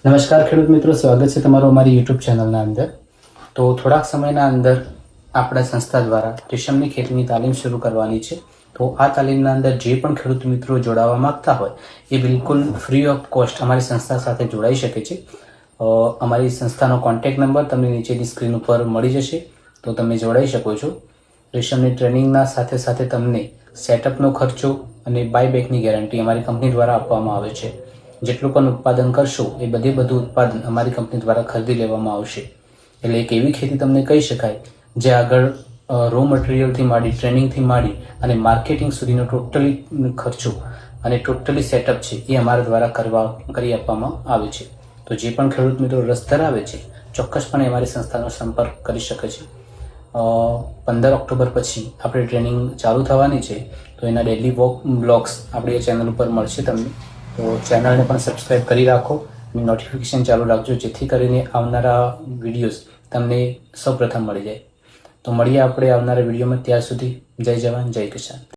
નમસ્કાર ખેડૂત મિત્રો, સ્વાગત છે તમારું અમારી યુટ્યુબ ચેનલના અંદર. તો થોડાક સમયના અંદર આપણા સંસ્થા દ્વારા રેશમની ખેતીની તાલીમ શરૂ કરવાની છે. તો આ તાલીમના અંદર જે પણ ખેડૂત મિત્રો જોડાવા માંગતા હોય એ બિલકુલ ફ્રી ઓફ કોસ્ટ અમારી સંસ્થા સાથે જોડાઈ શકે છે. અમારી સંસ્થાનો કોન્ટેક્ટ નંબર તમને નીચેની સ્ક્રીન ઉપર મળી જશે, તો તમે જોડાઈ શકો છો. રેશમની ટ્રેનિંગના સાથે સાથે તમને સેટઅપનો ખર્ચો અને બાયબેકની ગેરંટી અમારી કંપની દ્વારા આપવામાં આવે છે. જેટલું પણ ઉત્પાદન કરશો એ બધું ઉત્પાદન અમારી કંપની દ્વારા ખરીદી લેવામાં આવશે. એટલે એક એવી ખેતી તમને કહી શકાય જે આગળ રો મટીરિયલથી માંડી, ટ્રેનિંગથી માંડી અને માર્કેટિંગ સુધીનો ટોટલી ખર્ચો અને ટોટલી સેટઅપ છે એ અમારા દ્વારા કરી આપવામાં આવે છે. તો જે પણ ખેડૂત મિત્રો રસ ધરાવે છે ચોક્કસપણે અમારી સંસ્થાનો સંપર્ક કરી શકે છે. 15 ઓક્ટોબર પછી આપણે ટ્રેનિંગ ચાલુ થવાની છે, તો એના ડેલી બ્લોગ્સ આપણી ચેનલ ઉપર મળશે તમને. તો ચેનલને પણ સબસ્ક્રાઈબ કરી રાખો અને નોટિફિકેશન ચાલુ રાખજો, જેથી કરીને આવનારા વિડીયોઝ તમને સૌપ્રથમ મળી જાય. તો મળીએ આપણે આવનારા વિડીયોમાં. ત્યાર સુધી જય જવાન જય કિસાન.